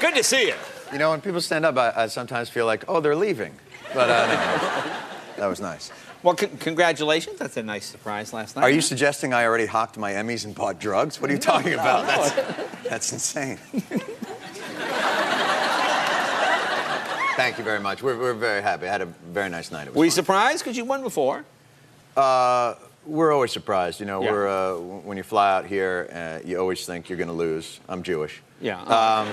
Good to see you. You know, when people stand up, I sometimes feel like, oh, they're leaving. But no, that was nice. Well, congratulations. That's a nice surprise last night. Are you suggesting I already hocked my Emmys and bought drugs? What are you talking about? That's insane. Thank you very much. We're very happy. I had a very nice night. Were you surprised because you won before? We're always surprised. You know, Yeah. when you fly out here, you always think you're going to lose. I'm Jewish. Yeah.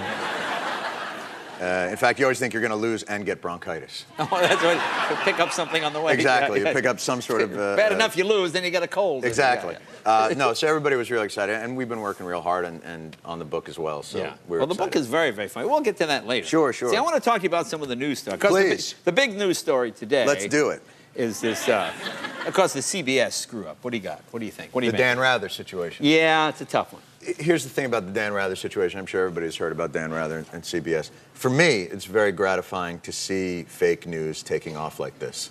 In fact, you always think you're going to lose and get bronchitis. Oh, that's right. You pick up something on the way. Exactly. Yeah. You pick up some sort of... Bad enough you lose, then you get a cold. Exactly. Yeah. No, so everybody was really excited, and we've been working real hard and on the book as well. So we're well, the excited. book is very, very funny. We'll get to that later. Sure, sure. See, I want to talk to you about some of the news stuff. Please. The big news story today... Let's do it. ...is this, of course, the CBS screw-up. What do you got? What do you think? What do you The make? Dan Rather situation. Yeah, it's a tough one. Here's the thing about the Dan Rather situation. I'm sure everybody's heard about Dan Rather and CBS. For me, it's very gratifying to see fake news taking off like this.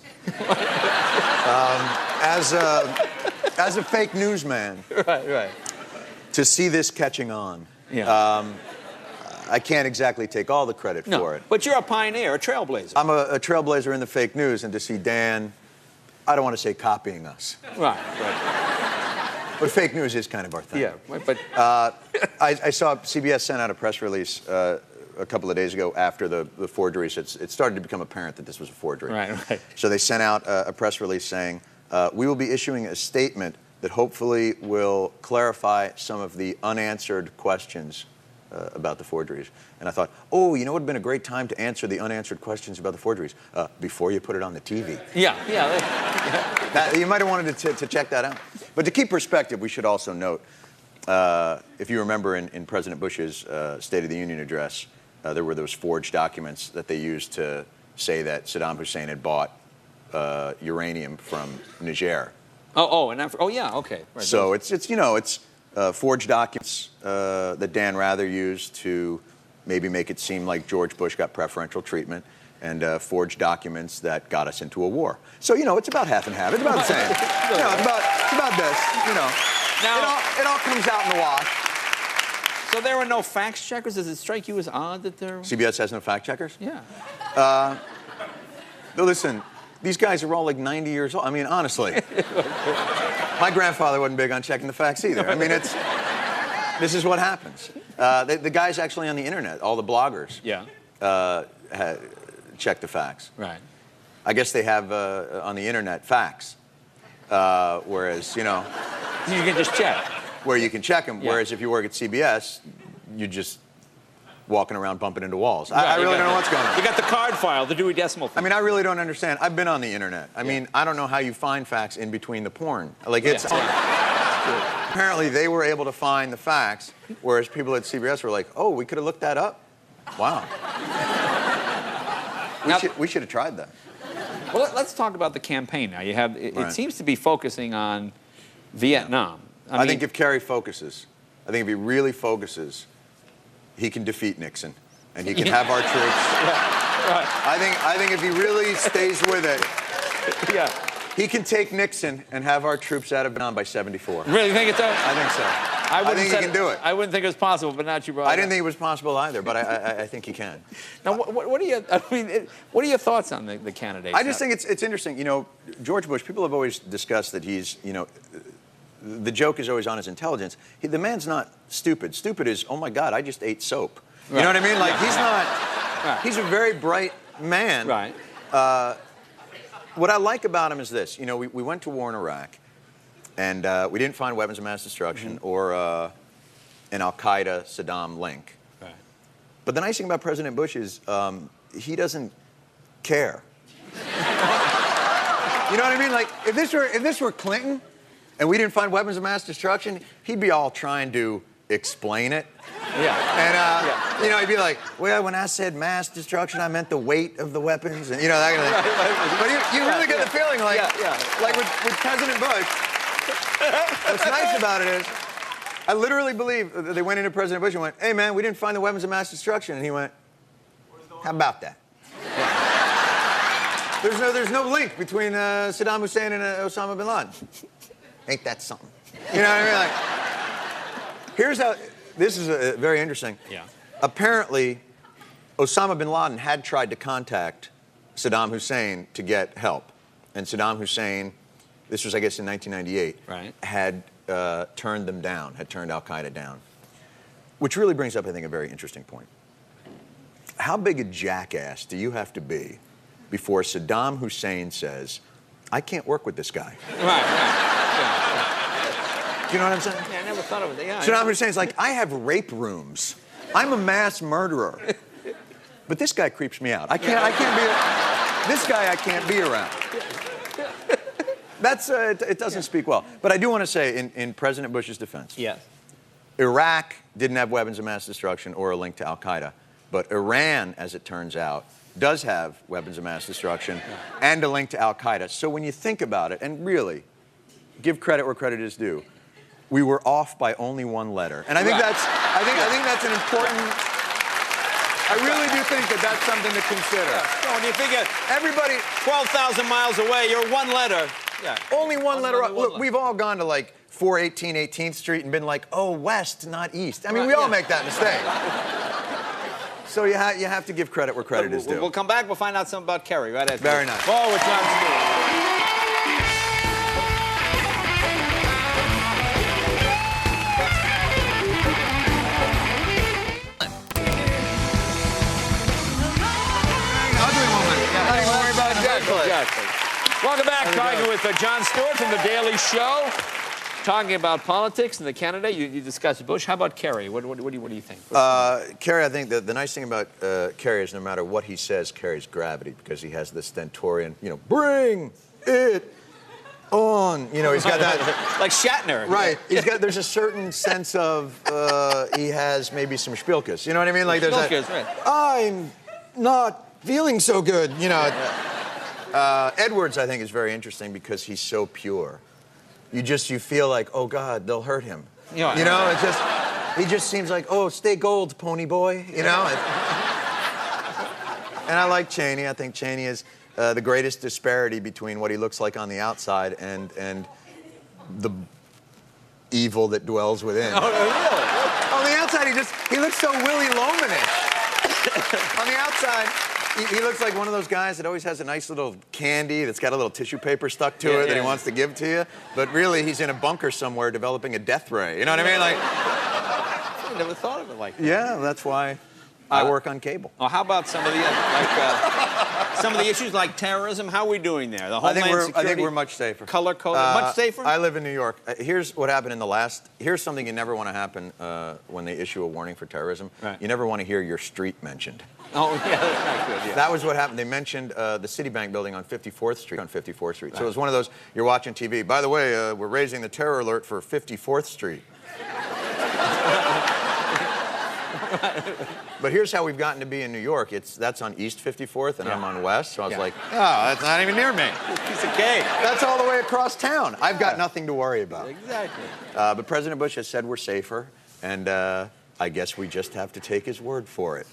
As a fake newsman, Right. to see this catching on, Yeah. I can't exactly take all the credit for it. But you're a pioneer, a trailblazer. I'm a trailblazer in the fake news, and to see Dan, I don't want to say copying us, Right. but fake news is kind of our thing. Yeah, but... I saw CBS sent out a press release a couple of days ago after the forgeries. It started to become apparent that this was a forgery. Right. So they sent out a press release saying, we will be issuing a statement that hopefully will clarify some of the unanswered questions about the forgeries. And I thought, oh, you know what would have been a great time to answer the unanswered questions about the forgeries? Before you put it on the TV. Yeah. You might have wanted to check that out. But to keep perspective, we should also note, if you remember in President Bush's State of the Union address, there were those forged documents that they used to say that Saddam Hussein had bought uranium from Niger. Yeah, okay. Right. So it's forged documents that Dan Rather used to maybe make it seem like George Bush got preferential treatment, and forged documents that got us into a war. So, it's about half and half. It's about the same. It's about this, Now, it all comes out in the wash. So there were no fact checkers? Does it strike you as odd that there... CBS has no fact checkers? Yeah. No, listen, these guys are all like 90 years old. I mean, honestly. My grandfather wasn't big on checking the facts either. I mean, this is what happens. The guys actually on the internet, all the bloggers, check the facts. Right. I guess they have on the internet facts, whereas, You can just check. where you can check them. Yeah. Whereas if you work at CBS, you're just walking around bumping into walls. I really don't know what's going on. You got the card file, the Dewey Decimal thing. I mean, I really don't understand. I've been on the internet. I mean, I don't know how you find facts in between the porn. Like, it's... Apparently, they were able to find the facts, whereas people at CBS were like, oh, we could have looked that up? Wow. We should have tried that. Well, let's talk about the campaign now. It Right. seems to be focusing on Vietnam. I think if Kerry focuses, if he really focuses, he can defeat Nixon, and he can have our troops. Right. I think if he really stays with it, he can take Nixon and have our troops out of Vietnam by 74. Really think it's... I think so. I think he can do it. I wouldn't think it was possible, but now you brought it up. I didn't think it was possible either, but I think he can. Now, what are your thoughts on the candidates? I just think it's interesting. George Bush, people have always discussed that he's, the joke is always on his intelligence. The man's not stupid. Stupid is, oh my God, I just ate soap. You know what I mean? Like, he's not, he's a very bright man. Right. What I like about him is this. We went to war in Iraq, and we didn't find weapons of mass destruction or an Al-Qaeda Saddam link. Right. But the nice thing about President Bush is he doesn't care. You know what I mean? Like, if this were Clinton, and we didn't find weapons of mass destruction, he'd be all trying to explain it. Yeah. And, he'd be like, well, when I said mass destruction, I meant the weight of the weapons, and, that kind of thing. But you really get the feeling like, like with President Bush, what's nice about it is, I literally believe that they went into President Bush and went, hey, man, we didn't find the weapons of mass destruction. And he went, how about that? There's no link between Saddam Hussein and Osama bin Laden. Ain't that something? You know what I mean? Like, here's how, this is very interesting. Yeah. Apparently, Osama bin Laden had tried to contact Saddam Hussein to get help. And Saddam Hussein, this was, I guess, in 1998, right, had turned them down, had turned al-Qaeda down. Which really brings up, I think, a very interesting point. How big a jackass do you have to be before Saddam Hussein says, I can't work with this guy? Right. Do you know what I'm saying? Yeah, I never thought of it. Yeah, Saddam Hussein's like, I have rape rooms. I'm a mass murderer. But this guy creeps me out. I can't be, this guy I can't be around. That's, it doesn't speak well. But I do want to say, in President Bush's defense, yes, Iraq didn't have weapons of mass destruction or a link to al-Qaeda. But Iran, as it turns out, does have weapons of mass destruction and a link to al-Qaeda. So when you think about it, and really, give credit where credit is due, we were off by only one letter. And I think that's, I think that's an important, I really do think that that's something to consider. So when you think of Everybody, 12,000 miles away, you're one letter. Yeah. only one letter up. Look, letter. we've all gone to like 418 18th Street and been like, oh, west, not east. I mean, we all make that mistake. So you have to give credit where credit is due. We'll come back. We'll find out something about Kerry right after. Very nice. Ball with Jon Stewart. Exactly. Welcome back, talking with Jon Stewart from The Daily Show. Talking about politics and the candidate. You discussed Bush. How about Kerry? What do you think? Kerry, I think the nice thing about Kerry is no matter what he says, carries gravity because he has this stentorian, bring it on. He's got that. Like Shatner. Right. There's a certain sense of, he has maybe some spielkas. You know what I mean? Like there's Spielkas, right. I'm not feeling so good, Edwards, I think, is very interesting because he's so pure. You feel like, oh God, they'll hurt him. He just seems like, oh, stay gold, pony boy. And I like Cheney. I think Cheney is the greatest disparity between what he looks like on the outside and the evil that dwells within. Oh, really? On the outside, he looks so Willy Loman-ish. On the outside, he looks like one of those guys that always has a nice little candy that's got a little tissue paper stuck to it that he wants to give to you. But really, he's in a bunker somewhere developing a death ray. You know what I mean? Like, I never thought of it like that. yeah, that's why I work on cable. Oh, how about some of the some of the issues like terrorism? How are we doing there? The I think Security, we're much safer. Color code, much safer? I live in New York. Here's what happened in the last. Here's something you never want to happen when they issue a warning for terrorism. Right. You never want to hear your street mentioned. Oh, yeah, that's not good. Yeah. That was what happened. They mentioned the Citibank building on 54th Street. Right. So it was one of those, you're watching TV. By the way, we're raising the terror alert for 54th Street. But here's how we've gotten to be in New York. That's on East 54th, and I'm on West. So I was like, oh, that's not even near me. Piece of cake. That's all the way across town. I've got nothing to worry about. Exactly. But President Bush has said we're safer, and I guess we just have to take his word for it.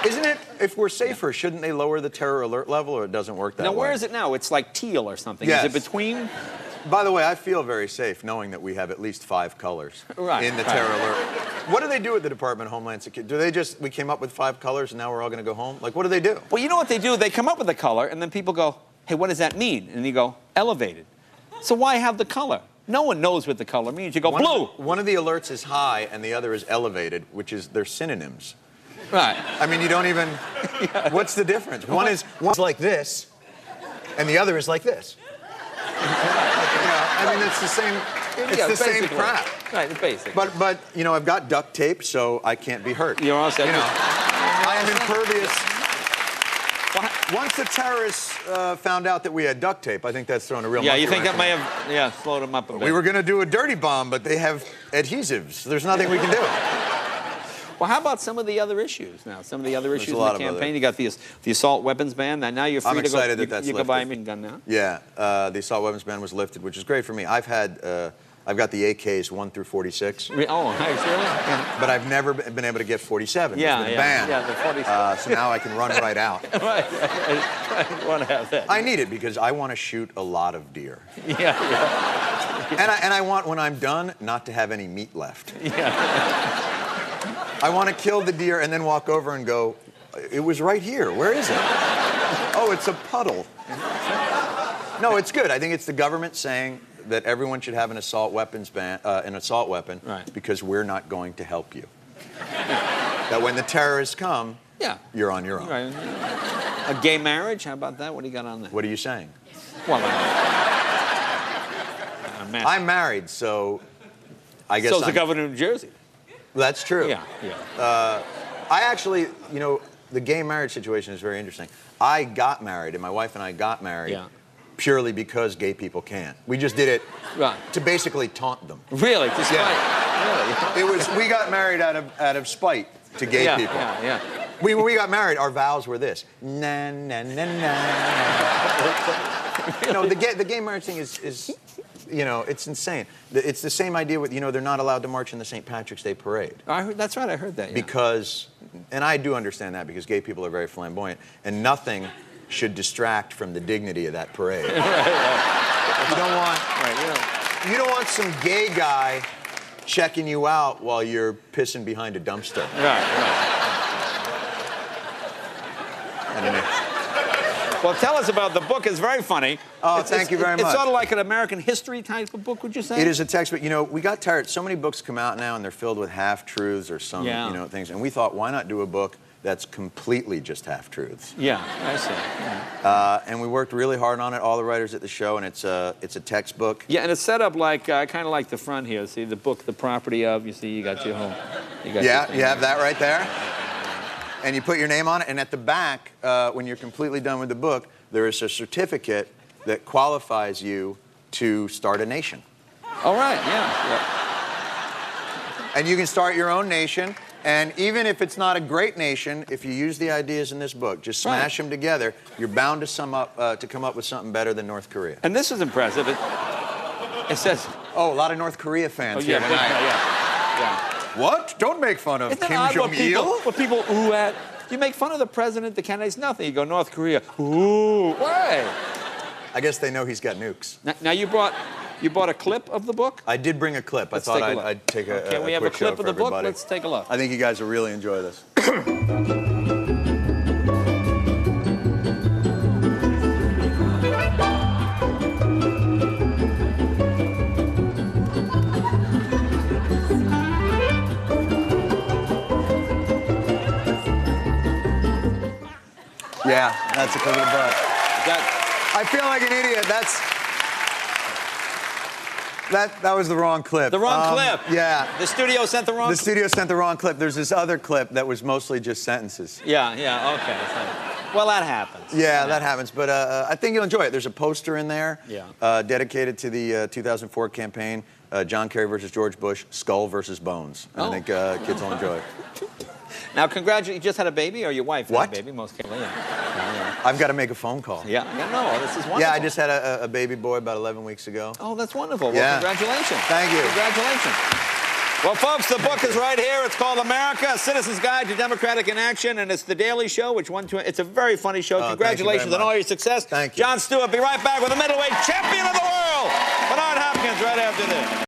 Isn't it, if we're safer, shouldn't they lower the terror alert level, or it doesn't work that way? Now, where is it now? It's like teal or something. Yes. Is it between? By the way, I feel very safe knowing that we have at least 5 colors in the terror alert. What do they do at the Department of Homeland Security? Do they just, we came up with 5 colors and now we're all going to go home? Like, what do they do? Well, you know what they do? They come up with a color, and then people go, hey, what does that mean? And you go, elevated. So why have the color? No one knows what the color means. You go, blue. One of the alerts is high and the other is elevated, which is, they're synonyms. Right. I mean, you don't even, what's the difference? One's like this, and the other is like this. I mean, it's the same, it's the same crap. Right, it's basic. But I've got duct tape, so I can't be hurt. You're all set. I am impervious. Once the terrorists found out that we had duct tape, I think that's thrown a real you think that may have slowed them up a bit. We were going to do a dirty bomb, but they have adhesives. There's nothing we can do. Well, how about some of the other issues now? Some of the other issues in the campaign. You got the assault weapons ban. Now you're free to go. I'm excited that's you can buy a machine gun now. Yeah, the assault weapons ban was lifted, which is great for me. I've got the AKs 1 through 46. Oh, nice, really? Yeah. But I've never been able to get 47. Yeah, the ban. Yeah, the 47. So now I can run right out. Right. I want to have that. I need it because I want to shoot a lot of deer. Yeah. And I want, when I'm done, not to have any meat left. Yeah. I want to kill the deer and then walk over and go, it was right here. Where is it? Oh, it's a puddle. No, it's good. I think it's the government saying that everyone should have an assault weapons ban, Right. because we're not going to help you. That when the terrorists come, you're on your own. Right. A gay marriage? How about that? What do you got on that? What are you saying? Well, I'm married, so I guess so's the governor of New Jersey. That's true. Yeah. I actually, you know, the gay marriage situation is very interesting. I got married, and my wife and I got married purely because gay people can. We just did it to basically taunt them. Really? To spite? Yeah. Really? We got married out of spite to gay people. Yeah. When we got married, our vows were this: na na na na. You know, the gay marriage thing is, you know, it's insane. It's the same idea with, you know, they're not allowed to march in the St. Patrick's Day parade. That's right, I heard that. Yeah. Because, and I do understand that because gay people are very flamboyant, and nothing should distract from the dignity of that parade. You don't want some gay guy checking you out while you're pissing behind a dumpster. Right. Well, tell us about the book. It's very funny. Oh, thank you very much. It's sort of like an American history type of book, would you say? It is a textbook. You know, we got tired. So many books come out now, and they're filled with half-truths or some, you know, things. And we thought, why not do a book that's completely just half-truths? Yeah, I see. Yeah. And we worked really hard on it, all the writers at the show, and it's a textbook. Yeah, and it's set up like, kind of like the front here. See, the book, the property of, you see, you got your home. You have that right there. And you put your name on it, and at the back, when you're completely done with the book, there is a certificate that qualifies you to start a nation. All right, yeah. And you can start your own nation, and even if it's not a great nation, if you use the ideas in this book, just smash them together, you're bound to come up with something better than North Korea. And this is impressive. It says... Oh, a lot of North Korea fans here tonight. Yeah. What? Don't make fun of Isn't Kim odd Jong-il? what people ooh at? You make fun of the president, the candidates, nothing. You go North Korea, ooh, why? I guess they know he's got nukes. Now you brought a clip of the book? I did bring a clip. Let's I thought take a look. I'd take a Can we have a quick show clip of the for book? everybody. Let's take a look. I think you guys will really enjoy this. Yeah, that's a clip of the book. I feel like an idiot. That was the wrong clip. The wrong clip? Yeah. The studio sent the wrong clip? The studio sent the wrong clip. There's this other clip that was mostly just sentences. Yeah, okay. Well, that happens. Yeah, that happens. But I think you'll enjoy it. There's a poster in there dedicated to the 2004 campaign, John Kerry versus George Bush, skull versus bones. And I think kids will enjoy it. Now, congratulations. You just had a baby, or your wife had a baby? Most people, I've got to make a phone call. Yeah, no, this is wonderful. Yeah, I just had a baby boy about 11 weeks ago. Oh, that's wonderful. Well, yeah. Congratulations. Thank you. Congratulations. Well, folks, the book is right here. It's called America, A Citizen's Guide to Democratic Inaction, and it's The Daily Show, which it's a very funny show. Congratulations on all your success. Thank you. Jon Stewart, be right back with the middleweight champion of the world, Bernard Hopkins, right after this.